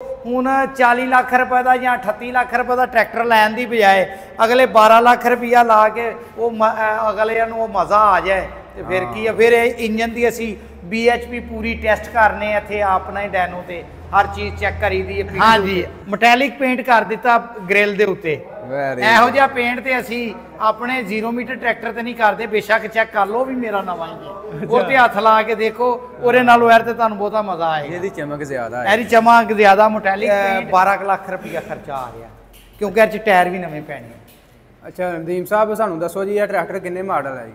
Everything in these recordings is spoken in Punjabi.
ਹੁਣ 40 ਲੱਖ ਰੁਪਏ ਦਾ ਜਾਂ 38 ਲੱਖ ਰੁਪਏ ਦਾ ਟਰੈਕਟਰ ਲੈਣ ਦੀ ਬਜਾਏ ਅਗਲੇ 12 ਲੱਖ ਰੁਪਈਆ ਲਾ ਕੇ ਉਹ ਅਗਲਿਆਂ ਨੂੰ ਉਹ ਮਜ਼ਾ ਆ ਜਾਏ ਤੇ ਫਿਰ ਕੀ ਆ। ਫਿਰ ਇੰਜਨ ਦੀ ਅਸੀਂ BHP ਪੂਰੀ ਟੈਸਟ ਕਰਨੇ ਇੱਥੇ ਆਪਣਾ ਹੀ ਡੈਨੋ ਤੇ ਹਰ ਚੀਜ਼ ਚੈੱਕ ਕਰੀ ਦੀ ਹੈ। ਹਾਂਜੀ ਮੈਟੈਲਿਕ ਪੇਂਟ ਕਰ ਦਿੱਤਾ ਗ੍ਰਿਲ ਦੇ ਉੱਤੇ। ਇਹੋ ਜਿਹਾ ਪੇਂਟ ਤੇ ਅਸੀਂ ਆਪਣੇ 0 ਮੀਟਰ ਟਰੈਕਟਰ ਤੇ ਨਹੀਂ ਕਰਦੇ, ਬੇਸ਼ੱਕ ਚੈੱਕ ਕਰ ਲਓ ਵੀ ਮੇਰਾ ਨਵਾਂ ਹੀ ਉਹ ਤੇ ਹੱਥ ਲਾ ਕੇ ਦੇਖੋ, ਉਹਦੇ ਨਾਲੋਂ ਯਾਰ ਤੇ ਤੁਹਾਨੂੰ ਬਹੁਤਾ ਮਜ਼ਾ ਆਏਗਾ। ਇਹਦੀ ਚਮਕ ਜ਼ਿਆਦਾ ਹੈ, ਇਹਦੀ ਚਮਕ ਜ਼ਿਆਦਾ। ਮੈਟੈਲਿਕ 12 ਲੱਖ ਰੁਪਈਆ ਖਰਚਾ ਆ ਰਿਹਾ ਕਿਉਂਕਿ ਇਹ 'ਚ ਟਾਇਰ ਵੀ ਨਵੇਂ ਪੈਣੇ। ਅੱਛਾ ਨਦੀਮ ਸਾਹਿਬ ਸਾਨੂੰ ਦੱਸੋ ਜੀ, ਇਹ ਟਰੈਕਟਰ ਕਿੰਨੇ ਮਾਡਲ ਹੈ ਜੀ?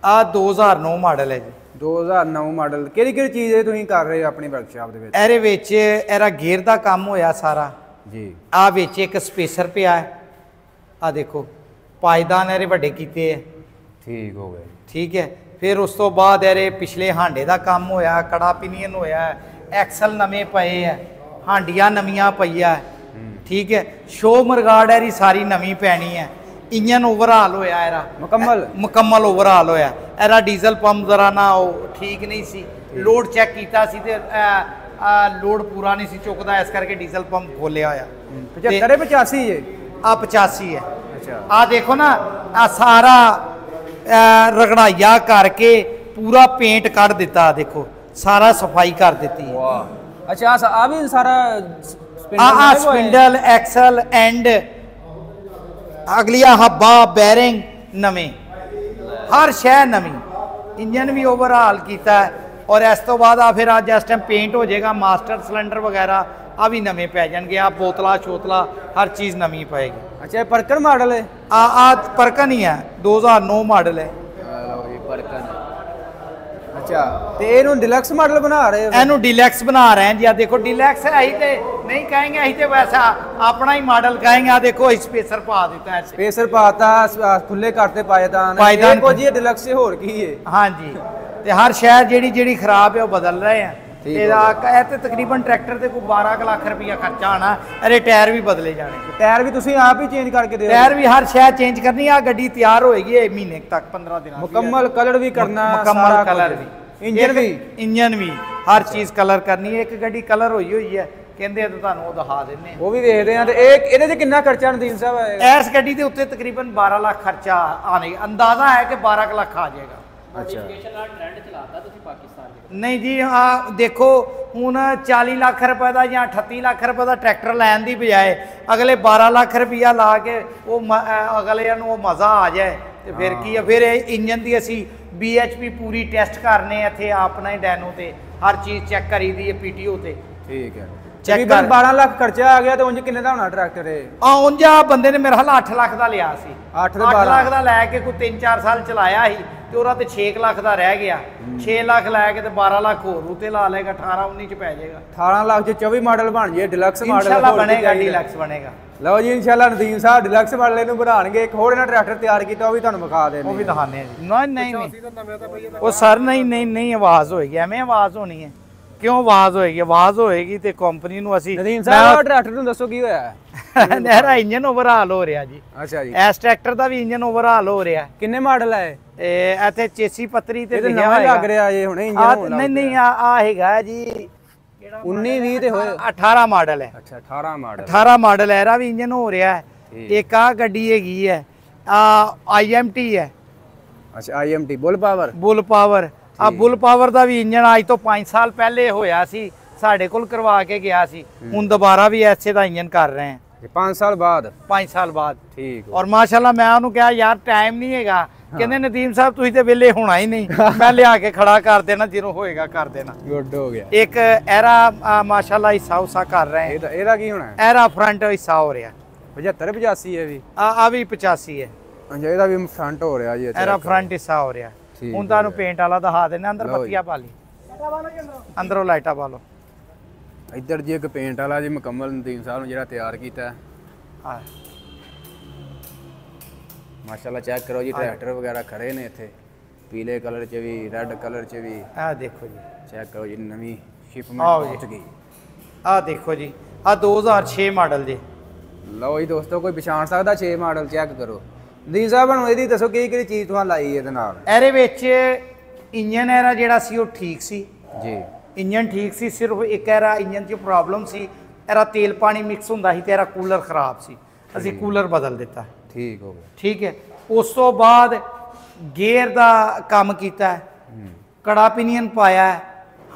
ਆ 2009 ਮਾਡਲ ਹੈ ਜੀ। 2009 ਮਾਡਲ। ਕਿਹੜੀ ਕਿਹੜੀ ਚੀਜ਼ ਇਹ ਤੁਸੀਂ ਕਰ ਰਹੇ ਹੋ ਆਪਣੀ ਵਰਕਸ਼ਾਪ ਦੇ ਵਿੱਚ? ਇਹਦੇ ਵਿੱਚ ਇਹਦਾ ਗੇਅਰ ਦਾ ਕੰਮ ਹੋਇਆ ਸਾਰਾ ਜੀ। ਆ ਵਿੱਚ ਇੱਕ ਸਪੇਸਰ ਪਿਆ ਹੈ, ਆ ਦੇਖੋ ਪਾਇਦਾਨ ਇਹਦੇ ਵੱਡੇ ਕੀਤੇ ਹੈ। ਠੀਕ ਹੋ ਗਿਆ। ਠੀਕ ਹੈ। ਫਿਰ ਉਸ ਤੋਂ ਬਾਅਦ ਇਹਦੇ ਪਿਛਲੇ ਹਾਂਡੇ ਦਾ ਕੰਮ ਹੋਇਆ, ਕੜਾ ਪਿਨੀਅਨ ਹੋਇਆ, ਐਕਸਲ ਨਵੇਂ ਪਏ ਹੈ, ਹਾਂਡੀਆਂ ਨਵੀਆਂ ਪਈਆਂ। ਠੀਕ ਹੈ। ਸ਼ੋ ਮਰਗਾਰਡ ਇਹਦੀ ਸਾਰੀ ਨਵੀਂ ਪੈਣੀ ਹੈ। ਇੰਜਨ ਓਵਰਹਾਲ ਹੋਇਆ ਇਹਦਾ ਮੁਕੰਮਲ ਓਵਰਹਾਲ ਹੋਇਆ। ਇਹਦਾ ਡੀਜ਼ਲ ਪੰਪ ਜ਼ਰਾ ਨਾ ਉਹ ਠੀਕ ਨਹੀਂ ਸੀ, ਲੋਡ ਚੈੱਕ ਕੀਤਾ ਸੀ ਤੇ ਲੋਡ ਪੂਰਾ ਨਹੀਂ ਸੀ ਚੁੱਕਦਾ, ਇਸ ਕਰਕੇ ਡੀਜ਼ਲ ਪੰਪ ਖੋਲਿਆ ਹੋਇਆ। 75 85 ਹੈ ਆ 85 ਹੈ। ਅੱਛਾ ਆ ਦੇਖੋ ਨਾ, ਆ ਸਾਰਾ ਰਗੜਾਈਆ ਕਰਕੇ ਪੂਰਾ ਪੇਂਟ ਕੱਢ ਦਿੱਤਾ। ਦੇਖੋ ਸਾਰਾ ਸਫਾਈ ਕਰ ਦਿੱਤੀ। ਵਾਹ। ਅੱਛਾ ਆ ਵੀ ਸਾਰਾ ਸਪਿੰਡਲ ਐਕਸਲ ਐਂਡ ਅਗਲੀਆਂ ਹੱਬਾਂ ਬੈਰਿੰਗ ਨਵੇਂ, ਹਰ ਸ਼ੈ ਨਵੀਂ। ਇੰਜਨ ਵੀ ਓਵਰਹਾਲ ਕੀਤਾ ਔਰ ਇਸ ਤੋਂ ਬਾਅਦ ਆ ਫਿਰ ਅੱਜ ਇਸ ਟਾਈਮ ਪੇਂਟ ਹੋ ਜਾਏਗਾ। ਮਾਸਟਰ ਸਿਲੰਡਰ ਵਗੈਰਾ ਆ ਵੀ ਨਵੇਂ ਪੈ ਜਾਣਗੇ। ਆ ਬੋਤਲਾਂ ਛੋਤਲਾ ਹਰ ਚੀਜ਼ ਨਵੀਂ ਪਏਗੀ। ਅੱਛਾ ਇਹ ਪਰਕਨ ਮਾਡਲ ਹੈ? ਆ ਪਰਕਨ ਹੀ ਹੈ, 2009 ਮਾਡਲ ਹੈ। ਲਓ ਇਹ ਪਰਕਨ। ਅੱਛਾ ਤੇ ਇਹਨੂੰ ਡਿਲੈਕਸ ਮਾਡਲ ਬਣਾ ਰਹੇ ਹੋ? ਇਹਨੂੰ ਡਿਲੈਕਸ ਬਣਾ ਰਹੇ ਹਾਂ ਜੀ। ਆ ਦੇਖੋ ਡਿਲੈਕਸ ਹੈ ਹੀ ਤੇ ਨਹੀਂ ਕहेंगे, ਅਸੀਂ ਤੇ ਵੈਸਾ ਆਪਣਾ ਹੀ ਮਾਡਲ ਕहेंगे। ਆ ਦੇਖੋ ਸਪੇਸਰ ਪਾ ਦਿੱਤਾ ਹੈ, ਸਪੇਸਰ ਪਾਤਾ, ਖੁੱਲੇ ਕਰਤੇ ਪਾਇਦਾਨ ਕੋ ਜੀ। ਡਿਲੈਕਸ ਹੋਰ ਕੀ ਹੈ? ਹਾਂਜੀ ਤੇ ਹਰ ਸ਼ਹਿਰ ਜਿਹੜੀ ਖਰਾਬ ਹੈ ਉਹ ਬਦਲ ਰਹੇ ਆ। ਇਹ ਤੇ ਤਕਰੀਬਨ ਟਰੈਕਟਰ ਤੇ ਕੋਈ 12 ਲੱਖ ਰੁਪਈਆ ਖਰਚਾ ਆਣਾ। ਇਹਦੇ ਟਾਇਰ ਵੀ ਬਦਲੇ ਜਾਣੇ। ਟਾਇਰ ਵੀ ਤੁਸੀਂ ਆਪ ਹੀ ਚੇਂਜ ਕਰਕੇ ਦਿਓ? ਟਾਇਰ ਵੀ ਹਰ ਸ਼ਹਿਰ ਚੇਂਜ ਕਰਨੀ। ਆ ਗੱਡੀ ਤਿਆਰ ਹੋਏਗੀ ਇਹ ਮਹੀਨੇ ਤੱਕ, 15 ਦਿਨਾਂ ਮੁਕੰਮਲ ਕਲਰ ਵੀ ਕਰਨਾ, ਮੁਕੰਮਲ ਕਲਰ ਵੀ, ਇੰਜਨ ਵੀ ਹਰ ਚੀਜ਼ ਕਲਰ ਕਰਨੀ ਹੈ। ਇੱਕ ਗੱਡੀ ਕਲਰ ਹੋਈ ਹੈ ਕਹਿੰਦੇ ਆ, ਤਾਂ ਤੁਹਾਨੂੰ ਉਹ ਦਿਖਾ ਦਿੰਨੇ, ਉਹ ਵੀ ਵੇਖਦੇ ਆ। ਤੇ ਇਹਦੇ 'ਚ ਕਿੰਨਾ ਖਰਚਾ ਨਦੀਮ ਸਾਹਿਬ? ਇਸ ਗੱਡੀ ਦੇ ਉੱਤੇ ਤਕਰੀਬਨ 12 ਲੱਖ ਖਰਚਾ ਆਣੇ, ਅੰਦਾਜ਼ਾ ਹੈ ਕਿ 12 ਲੱਖ ਆ ਜਾਏਗਾ। ਅੱਛਾ ਟ੍ਰੈਂਡ ਚਲਾਤਾ ਤੁਸੀਂ ਪਾਕਿਸਤਾਨ ਦੇ? ਨਹੀਂ ਜੀ, ਆ ਦੇਖੋ ਹੁਣ 40 ਲੱਖ ਰੁਪਏ ਦਾ ਜਾਂ 38 ਲੱਖ ਰੁਪਏ ਦਾ ਟਰੈਕਟਰ ਲੈਣ ਦੀ ਬਜਾਏ ਅਗਲੇ 12 ਲੱਖ ਰੁਪਈਆ ਲਾ ਕੇ ਉਹ ਅਗਲਿਆਂ ਨੂੰ ਉਹ ਮਜ਼ਾ ਆ ਜਾਏ ਤੇ ਫਿਰ ਕੀ ਆ। ਫਿਰ ਇੰਜਨ ਦੀ ਅਸੀਂ BHP ਪੂਰੀ ਟੈਸਟ ਕਰਨੇ ਇੱਥੇ ਆਪਣਾ ਹੀ ਡੈਨੋ ਤੇ ਹਰ ਚੀਜ਼ ਚੈੱਕ ਕਰੀ ਦੀ ਹੈ PTO ਤੇ। ਠੀਕ ਹੈ। ਤਕਰੀਬਨ 12 ਲੱਖ ਖਰਚਾ ਆ ਗਿਆ। ਤੇ ਉਂਝ ਕਿੰਨੇ ਦਾ ਹੋਣਾ ਟਰੈਕਟਰ ਇਹ? ਉਂਝ ਆ ਬੰਦੇ ਨੇ ਮੇਰਾ ਹਾਲ 8 ਲੱਖ ਦਾ ਲਿਆ ਸੀ। 8 ਲੱਖ ਦਾ ਲੈ ਕੇ ਕੋਈ 3-4 ਸਾਲ ਚਲਾਇਆ ਸੀ ਤੇ ਉਹਦਾ ਤੇ 6 ਲੱਖ ਦਾ ਰਹਿ ਗਿਆ। 6 ਲੱਖ ਲੈ ਕੇ ਤੇ 12 ਲੱਖ ਹੋਰ ਉਤੇ ਲਾ ਲੇਗਾ, 18-19 ਚ ਪੈ ਜਾਏਗਾ। 18 ਲੱਖ ਚ 24 ਮਾਡਲ ਬਣ ਜੇ, ਡਿਲੈਕਸ ਮਾਡਲ ਇਨਸ਼ਾਅੱਲਾ ਬਣੇਗਾ, ਡਿਲੈਕਸ ਬਣੇਗਾ। ਲਓ ਜੀ ਇਨਸ਼ਾਅੱਲਾ ਨਦੀਮ ਸਾਹਿਬ ਡਿਲੈਕਸ ਮਾਡਲ ਇਹਨੂੰ ਬਣਾਉਣਗੇ। ਇੱਕ ਹੋਰ ਇਹਨਾਂ ਟਰੈਕਟਰ ਤਿਆਰ ਕੀਤਾ, ਉਹ ਵੀ ਤੁਹਾਨੂੰ ਵਿਖਾ ਦੇਣਗੇ, ਉਹ ਵੀ ਦਿਖਾਣੇ ਆ ਜੀ। ਨਹੀਂ ਉਹ ਸਰ ਨਹੀਂ ਆਵਾਜ਼ ਹੋਏਗੀ, ਐਵੇਂ ਆਵਾਜ਼ ਹੋਣੀ ਹੈ। ਕਿਉਂ ਆਵਾਜ਼ ਹੋਏਗੀ? ਆਵਾਜ਼ ਹੋਏਗੀ ਤੇ ਕੰਪਨੀ ਨੂੰ ਅਸੀਂ। ਨਦੀਮ ਸਾਹਿਬ ਟਰੈਕਟਰ ਨੂੰ ਦੱਸੋ ਕੀ ਹੋਇਆ? ਇਹਦਾ ਇੰਜਨ ਓਵਰਹਾਲ ਹੋ ਰਿਹਾ ਜੀ। ਅੱਛਾ ਜੀ। ਇਸ ਟਰੈਕਟਰ ਦਾ ਵੀ ਇੰਜਨ ਓਵਰਹਾਲ ਹੋ ਰਿਹਾ। ਕਿੰਨੇ ਮਾਡਲ ਹੈ ਇਹ? ਇੱਥੇ ਚੇਸੀ ਪੱਤਰੀ ਤੇ ਲਿਖਿਆ ਹੋਇਆ ਲੱਗ ਰਿਹਾ ਇਹ ਹੁਣੇ ਇੰਜਨ। ਨਹੀਂ ਆ ਹੈਗਾ ਜੀ 19-20 ਤੇ ਹੋਏ। 18 ਮਾਡਲ ਹੈ। ਅੱਛਾ 18 ਮਾਡਲ। 18 ਮਾਡਲ ਹੈ। ਇਹਦਾ ਵੀ ਇੰਜਨ ਹੋ ਰਿਹਾ ਹੈ। ਇੱਕ ਆ ਗੱਡੀ ਹੈਗੀ ਹੈ IMT ਹੈ। ਅੱਛਾ IMT ਬੁੱਲ ਪਾਵਰ। ਆ ਬੁੱਲ ਪਾਵਰ ਦਾ ਵੀ ਇੰਜਨ ਅੱਜ ਤੋਂ 5 ਸਾਲ ਪਹਿਲੇ ਹੋਇਆ ਸੀ, ਸਾਡੇ ਕੋਲ ਕਰਵਾ ਕੇ ਗਿਆ ਸੀ। ਹੁਣ ਦੁਬਾਰਾ ਵੀ ਐਸੇ ਦਾ ਇੰਜਨ ਕਰ ਰਹੇ ਹਾਂ 5 ਸਾਲ ਬਾਅਦ। 5 ਸਾਲ ਬਾਅਦ। ਠੀਕ। ਔਰ ਮਾਸ਼ਾਅੱਲਾ ਮੈਂ ਉਹਨੂੰ ਕਿਹਾ ਯਾਰ ਟਾਈਮ ਨਹੀਂ ਹੈਗਾ, ਕਹਿੰਦੇ ਨਦੀਮ ਸਾਹਿਬ ਤੁਸੀਂ ਤੇ ਵਿਹਲੇ ਹੋਣਾ ਹੀ ਨਹੀਂ, ਮੈਂ ਲਿਆ ਕੇ ਖੜਾ ਕਰ ਦੇਣਾ, ਜਦੋਂ ਹੋਏਗਾ ਕਰ ਦੇਣਾ। ਗੁੱਡ ਹੋ ਗਿਆ। ਇੱਕ ਇਹਦਾ ਮਾਸ਼ਾਅੱਲਾ ਹਿੱਸਾ ਉਸਾ ਕਰ ਰਹੇ ਹਾਂ। ਇਹਦਾ ਕੀ ਹੋਣਾ? ਇਹਦਾ ਫਰੰਟ ਹਿੱਸਾ ਹੋ ਰਿਹਾ 75-85 ਹੈ ਵੀ। ਆ ਵੀ 85 ਹੈ। ਅੱਛਾ ਇਹਦਾ ਵੀ ਫਰੰਟ ਹੋ ਰਿਹਾ ਜੀ। ਇਹਦਾ ਫਰੰਟ ਹਿੱਸਾ ਹੋ ਰਿਹਾ। ਹੁਣ ਤੁਹਾਨੂੰ ਪੇਂਟ ਵਾਲਾ ਦਿਖਾ ਦੇਣਾ। ਅੰਦਰ ਬੱਤੀਆਂ ਪਾ ਲਈ, ਅੰਦਰੋਂ ਲਾਈਟਾਂ ਪਾ ਲਓ। ਇੱਧਰ ਜੀ ਇੱਕ ਪੇਂਟ ਵਾਲਾ ਜੀ ਮੁਕੰਮਲ ਨਦੀਮ ਸਾਹਿਬ ਨੂੰ ਜਿਹੜਾ ਤਿਆਰ ਕੀਤਾ ਹੈ। ਹਾਂ ਮਾਸ਼ਾਅੱਲਾ ਚੈੱਕ ਕਰੋ ਜੀ, ਟਰੈਕਟਰ ਵਗੈਰਾ ਖੜੇ ਨੇ ਇੱਥੇ, ਪੀਲੇ ਕਲਰ 'ਚ ਵੀ, ਰੈੱਡ ਕਲਰ 'ਚ ਵੀ। ਆਹ ਦੇਖੋ ਜੀ, ਚੈੱਕ ਕਰੋ ਜੀ, ਨਵੀਂ ਸ਼ਿਪਮੈਂਟ ਪਹੁੰਚ ਗਈ। ਆਹ ਦੇਖੋ ਜੀ, ਆਹ 2006 ਮਾਡਲ ਜੀ। ਲਓ ਜੀ ਦੋਸਤੋ, ਕੋਈ ਪਛਾਣ ਸਕਦਾ 6 ਮਾਡਲ? ਚੈੱਕ ਕਰੋ। ਨਦੀਮ ਸਾਹਿਬ ਨੂੰ ਇਹਦੀ ਦੱਸੋ ਕਿਹੜੀ ਚੀਜ਼ ਤੁਹਾਨੂੰ ਲਾਈ ਇਹਦੇ ਨਾਲ? ਇਹਦੇ ਵਿੱਚ ਇੰਜਨ ਇਹਦਾ ਜਿਹੜਾ ਸੀ ਉਹ ਠੀਕ ਸੀ ਜੀ। ਇੰਜਨ ਠੀਕ ਸੀ, ਸਿਰਫ ਇੱਕ ਇਹਦਾ ਇੰਜਨ 'ਚ ਪ੍ਰੋਬਲਮ ਸੀ, ਇਹਦਾ ਤੇਲ ਪਾਣੀ ਮਿਕਸ ਹੁੰਦਾ ਸੀ ਤੇ ਇਹਦਾ ਕੂਲਰ ਖਰਾਬ ਸੀ, ਅਸੀਂ ਕੂਲਰ ਬਦਲ ਦਿੱਤਾ। ਠੀਕ ਹੋ ਗਿਆ। ਠੀਕ ਹੈ। ਉਸ ਤੋਂ ਬਾਅਦ ਗੇਅਰ ਦਾ ਕੰਮ ਕੀਤਾ, ਕੜਾ ਪਿਨੀਅਨ ਪਾਇਆ,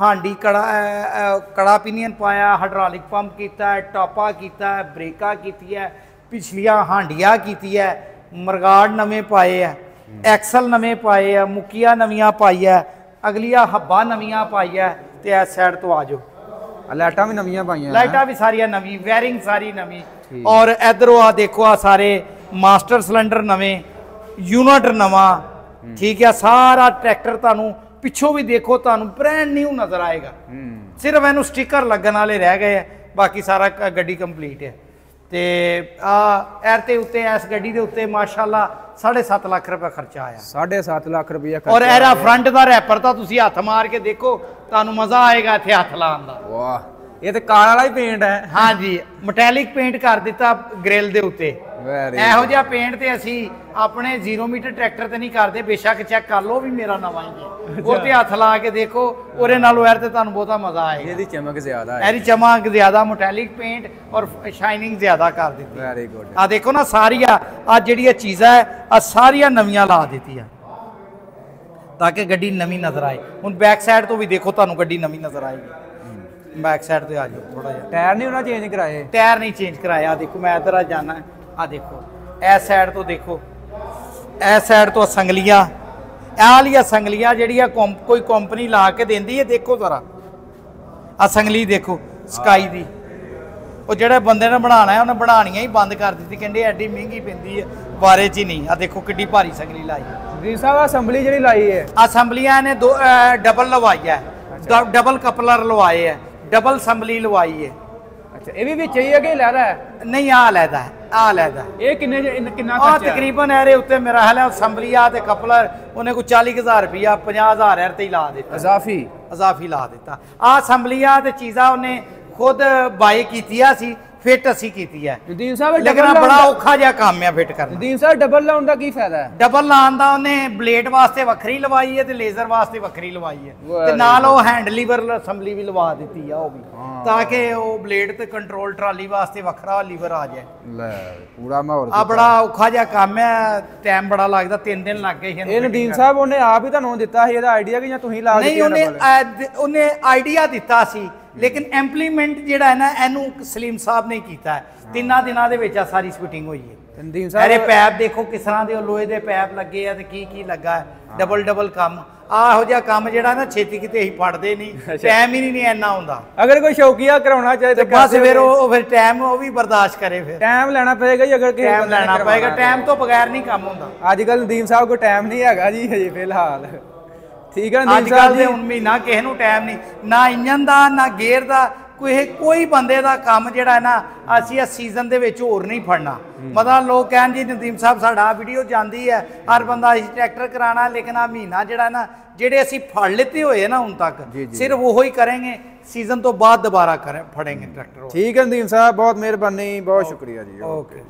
ਹਾਂਡੀ ਕੜਾ ਪਿਨੀਅਨ ਪਾਇਆ, ਹਾਈਡ੍ਰੋਲਿਕ ਪੰਪ ਕੀਤਾ, ਟਾਪਾ ਕੀਤਾ, ਬ੍ਰੇਕਾਂ ਕੀਤੀਆਂ, ਪਿਛਲੀਆਂ ਹਾਂਡੀਆਂ ਕੀਤੀਆਂ, ਮਰਗਾੜ ਨਵੇਂ ਪਾਏ ਆ, ਐਕਸਲ ਨਵੇਂ ਪਾਏ ਆ, ਮੁੱਕੀਆਂ ਨਵੀਆਂ ਪਾਈਆਂ, ਅਗਲੀਆਂ ਹੱਬਾਂ ਨਵੀਆਂ ਪਾਈਆਂ। ਤੇ ਇਸ ਸਾਈਡ ਤੋਂ ਆ ਜਾਓ, ਲਾਈਟਾਂ ਵੀ ਨਵੀਆਂ ਪਾਈਆਂ, ਲਾਈਟਾਂ ਵੀ ਸਾਰੀਆਂ ਨਵੀਂ, ਵਾਇਰਿੰਗ ਸਾਰੀ ਨਵੀਂ। ਔਰ ਇਧਰੋਂ ਆ ਦੇਖੋ, ਆ ਸਾਰੇ ਮਾਸਟਰ ਸਿਲੰਡਰ ਨਵੇਂ, ਯੂਨਿਟ ਨਵਾਂ। ਠੀਕ ਹੈ। ਸਾਰਾ ਟਰੈਕਟਰ ਤੁਹਾਨੂੰ ਪਿੱਛੋਂ ਵੀ ਦੇਖੋ, ਤੁਹਾਨੂੰ ਬ੍ਰੈਂਡ ਨਿਊ ਨਜ਼ਰ ਆਏਗਾ। ਸਿਰਫ ਇਹਨੂੰ ਸਟicker ਲੱਗਣ ਵਾਲੇ ਰਹਿ ਗਏ ਆ, ਬਾਕੀ ਸਾਰਾ ਗੱਡੀ ਕੰਪਲੀਟ ਹੈ। ਤੇ ਐਰ ਤੇ ਉੱਤੇ ਇਸ ਗੱਡੀ ਦੇ ਉੱਤੇ ਮਾਸ਼ਾਅੱਲਾ 7.5 ਲੱਖ ਰੁਪਏ ਖਰਚਾ ਆਇਆ। 7.5 ਲੱਖ ਰੁਪਏ ਔਰ ਇਹਦਾ ਫਰੰਟ ਦਾ ਰੈਪਰ ਤਾਂ ਤੁਸੀਂ ਹੱਥ ਮਾਰ ਕੇ ਦੇਖੋ, ਤੁਹਾਨੂੰ ਮਜ਼ਾ ਆਏਗਾ ਇੱਥੇ ਹੱਥ ਲਾਉਣ ਦਾ। ਵਾਹ, ਇਹ ਤੇ ਕਾਰ ਵਾਲਾ ਹੀ ਪੇਂਟ ਹੈ। ਹਾਂਜੀ, ਮੈਟੈਲਿਕ ਪੇਂਟ ਕਰ ਦਿੱਤਾ ਗ੍ਰਿਲ ਦੇ ਉੱਤੇ। ਇਹੋ ਜਿਹਾ ਪੇਂਟ ਤੇ ਅਸੀਂ ਆਪਣੇ 0 ਮੀਟਰ ਟਰੈਕਟਰ ਤੇ ਨਹੀਂ ਕਰਦੇ, ਬੇਸ਼ੱਕ ਚੈੱਕ ਕਰ ਲਓ ਵੀ ਮੇਰਾ ਨਵਾਂ ਹੀ ਹੈ। ਉਹ ਤੇ ਹੱਥ ਲਾ ਕੇ ਦੇਖੋ, ਉਹਦੇ ਨਾਲ ਵਾਇਰ ਤੇ ਤੁਹਾਨੂੰ ਬਹੁਤਾ ਮਜ਼ਾ ਆਏਗਾ। ਇਹਦੀ ਚਮਕ ਜ਼ਿਆਦਾ ਹੈ, ਇਹਦੀ ਚਮਕ ਜ਼ਿਆਦਾ, ਮੈਟੈਲਿਕ ਪੇਂਟ ਔਰ ਸ਼ਾਈਨਿੰਗ ਜ਼ਿਆਦਾ ਕਰ ਦਿੱਤੀ। Very good. ਆ ਦੇਖੋ ਨਾ, ਸਾਰੀਆਂ ਆ ਜਿਹੜੀਆਂ ਚੀਜ਼ਾਂ ਹੈ ਆ ਸਾਰੀਆਂ ਨਵੀਆਂ ਲਾ ਦਿੱਤੀਆਂ ਤਾਂ ਕਿ ਗੱਡੀ ਨਵੀਂ ਨਜ਼ਰ ਆਏ। ਹੁਣ ਬੈਕ ਸਾਈਡ ਤੋਂ ਵੀ ਦੇਖੋ, ਤੁਹਾਨੂੰ ਗੱਡੀ ਨਵੀਂ ਨਜ਼ਰ ਆਏਗੀ। ਬੈਕ ਸਾਈਡ ਤੇ ਆ ਜਾਓ ਥੋੜਾ ਜਿਹਾ। ਟਾਇਰ ਨਹੀਂ ਉਹਨਾਂ ਚੇਂਜ ਕਰਾਏ? ਟਾਇਰ ਨਹੀਂ ਚੇਂਜ ਕਰਾਇਆ। ਦੇਖੋ ਮੈਂ ਇੱਧਰ ਆ ਜਾਣਾ, ਆ ਦੇਖੋ ਇਸ ਸਾਈਡ ਤੋਂ ਦੇਖੋ, ਇਸ ਸਾਈਡ ਤੋਂ ਸੰਗਲੀਆਂ, ਇਹ ਵਾਲੀਆਂ ਸੰਗਲੀਆਂ ਜਿਹੜੀਆਂ ਕੋਈ ਕੰਪਨੀ ਲਾ ਕੇ ਦਿੰਦੀ ਹੈ। ਦੇਖੋ ਜ਼ਰਾ ਆ ਸੰਗਲੀ ਦੇਖੋ ਸਕਾਈ ਦੀ, ਉਹ ਜਿਹੜੇ ਬੰਦੇ ਨੇ ਬਣਾਉਣਾ ਹੈ ਉਹਨੇ ਬਣਾਉਣੀਆਂ ਹੀ ਬੰਦ ਕਰ ਦਿੱਤੀ, ਕਹਿੰਦੇ ਐਡੀ ਮਹਿੰਗੀ ਪੈਂਦੀ ਹੈ, ਬਾਰੇ 'ਚ ਹੀ ਨਹੀਂ। ਆ ਦੇਖੋ ਕਿੱਡੀ ਭਾਰੀ ਸੰਗਲੀ ਲਾਈ ਜੀ ਸਾਹਿਬ। ਅਸੈਂਬਲੀ ਜਿਹੜੀ ਲਾਈ ਹੈ, ਅਸੈਂਬਲੀਆਂ ਨੇ ਡਬਲ ਲਵਾਈ ਹੈ, ਡਬਲ ਕਪਲਰ ਲਵਾਏ ਹੈ, ਡਬਲ ਸੰਭਲੀ ਲਵਾਈ ਹੈ। ਅੱਛਾ, ਇਹ ਵੀ ਵਿੱਚ ਹੀ ਹੈ ਕਿ ਲੈਦਾ ਹੈ? ਨਹੀਂ, ਆ ਲੈਦਾ ਹੈ, ਆ ਲੈਦਾ। ਇਹ ਕਿੰਨਾ ਆ ਖਰਚਾ? ਤਕਰੀਬਨ ਇਹਦੇ ਉੱਤੇ ਮੇਰਾ ਹਾਲ ਹੈ ਸੰਭਲੀਆ ਤੇ ਕਪਲਰ ਉਹਨੇ ਕੋਈ 40,000 ਰੁਪਇਆ 50,000 ਤੇ ਹੀ ਲਾ ਦਿੱਤਾ, ਇਜ਼ਾਫੀ ਲਾ ਦਿੱਤਾ। ਆ ਸੰਭਲੀਆ ਤੇ ਚੀਜ਼ਾਂ ਉਹਨੇ ਖੁਦ ਬਾਈ ਕੀਤੀਆਂ ਸੀ, ਫਿੱਟ ਅਸੀਂ ਕੀਤੀ ਹੈ। ਨਦੀਮ ਸਾਹਿਬ, ਲੇਕਿਨ ਬੜਾ ਔਖਾ ਜਿਹਾ ਕੰਮ ਹੈ ਫਿੱਟ ਕਰਨਾ। ਨਦੀਮ ਸਾਹਿਬ, ਡਬਲ ਲਾਉਣ ਦਾ ਕੀ ਫਾਇਦਾ ਹੈ? ਡਬਲ ਲਾਉਣ ਦਾ ਉਹਨੇ ਬਲੇਡ ਵਾਸਤੇ ਵੱਖਰੀ ਲਵਾਈ ਹੈ ਤੇ ਲੇਜ਼ਰ ਵਾਸਤੇ ਵੱਖਰੀ ਲਵਾਈ ਹੈ, ਤੇ ਨਾਲ ਉਹ ਹੈਂਡ ਲੀਵਰ ਅਸੈਂਬਲੀ ਵੀ ਲਵਾ ਦਿੱਤੀ ਆ ਉਹ ਵੀ, ਤਾਂ ਕਿ ਉਹ ਬਲੇਡ ਤੇ ਕੰਟਰੋਲ ਟਰਾਲੀ ਵਾਸਤੇ ਵੱਖਰਾ ਲੀਵਰ ਆ ਜਾਏ। ਲੈ, ਪੂਰਾ ਮਾਹੌਲ ਆ ਬੜਾ ਔਖਾ ਜਿਹਾ ਕੰਮ ਹੈ, ਟਾਈਮ ਬੜਾ ਲੱਗਦਾ, 3 ਦਿਨ ਲੱਗ ਗਏ ਇਹ ਨਦੀਮ ਸਾਹਿਬ ਉਹਨੇ ਆਪ ਹੀ ਤੁਹਾਨੂੰ ਦਿੱਤਾ ਸੀ ਇਹਦਾ ਆਈਡੀਆ ਕਿ ਜਾਂ ਤੁਸੀਂ ਲਾ ਦਿੱਤੀ? ਨਹੀਂ, ਉਹਨੇ ਆਈਡੀਆ ਦਿੱਤਾ ਸੀ, ਲੇਕਿਨ ਇੰਪਲੀਮੈਂਟ ਜਿਹੜਾ ਹੈ ਨਾ, ਇਹਨੂੰ ਸਲੀਮ ਸਾਹਿਬ ਨੇ ਕੀਤਾ ਹੈ। 3 ਦਿਨਾਂ ਦੇ ਵਿੱਚ ਆ ਸਾਰੀ ਫਿਟਿੰਗ ਹੋਈ ਹੈ। ਨਦੀਮ ਸਾਹਿਬ, ਇਹਦੇ ਪੈਪ ਦੇਖੋ ਕਿਸ ਤਰ੍ਹਾਂ ਦੇ ਲੋਹੇ ਦੇ ਪੈਪ ਲੱਗੇ ਆ ਤੇ ਕੀ ਲੱਗਾ ਹੈ, ਡਬਲ ਕੰਮ। ਆਹੋ ਜਿਹਾ ਕੰਮ ਜਿਹੜਾ ਨਾ ਛੇਤੀ ਕਿਤੇ ਹੀ ਫੜਦੇ ਨਹੀਂ, ਟਾਈਮ ਹੀ ਨਹੀਂ ਇੰਨਾ ਹੁੰਦਾ। ਅਗਰ ਕੋਈ ਸ਼ੌਕੀਆ ਕਰਾਉਣਾ ਚਾਹੇ ਤਾਂ ਬਸ ਫਿਰ ਉਹ ਟਾਈਮ ਉਹ ਵੀ ਬਰਦਾਸ਼ਤ ਕਰੇ, ਫਿਰ ਟਾਈਮ ਲੈਣਾ ਪਏਗਾ ਜੀ। ਅਗਰ ਟਾਈਮ ਲੈਣਾ ਪਏਗਾ, ਟਾਈਮ ਤੋਂ ਬਗੈਰ ਨਹੀਂ ਕੰਮ ਹੁੰਦਾ। ਅੱਜ ਕੱਲ ਨਦੀਮ ਸਾਹਿਬ ਕੋਲ ਟਾਈਮ ਨਹੀਂ ਹੈਗਾ ਜੀ ਹਜੇ ਫਿਲਹਾਲ। ਠੀਕ ਹੈ ਅੱਜ ਕੱਲ ਦੇ ਹੁਣ ਮਹੀਨਾ ਕਿਸੇ ਨੂੰ ਟਾਈਮ ਨਹੀਂ, ਨਾ ਇੰਜਨ ਦਾ ਨਾ ਗੇਅਰ ਦਾ, ਕੋਈ ਬੰਦੇ ਦਾ ਕੰਮ ਜਿਹੜਾ ਹੈ ਨਾ, ਅਸੀਂ ਇਸ ਸੀਜ਼ਨ ਦੇ ਵਿੱਚ ਹੋਰ ਨਹੀਂ ਫੜਨਾ। ਮਤਲਬ ਲੋਕ ਕਹਿਣ ਜੀ ਨਦੀਮ ਸਾਹਿਬ ਸਾਡਾ ਵੀਡੀਓ ਜਾਂਦੀ ਹੈ, ਹਰ ਬੰਦਾ ਅਸੀਂ ਟਰੈਕਟਰ ਕਰਾਣਾ, ਲੇਕਿਨ ਆ ਮਹੀਨਾ ਜਿਹੜਾ ਨਾ, ਜਿਹੜੇ ਅਸੀਂ ਫੜ ਲਿੱਤੇ ਹੋਏ ਨਾ ਹੁਣ ਤੱਕ, ਸਿਰਫ ਉਹੋ ਹੀ ਕਰਾਂਗੇ, ਸੀਜ਼ਨ ਤੋਂ ਬਾਅਦ ਦੁਬਾਰਾ ਫੜेंगे ਟਰੈਕਟਰ। ਠੀਕ ਹੈ ਨਦੀਮ ਸਾਹਿਬ, ਬਹੁਤ ਮਿਹਰਬਾਨੀ, ਬਹੁਤ ਸ਼ੁਕਰੀਆ ਜੀ। ਓਕੇ।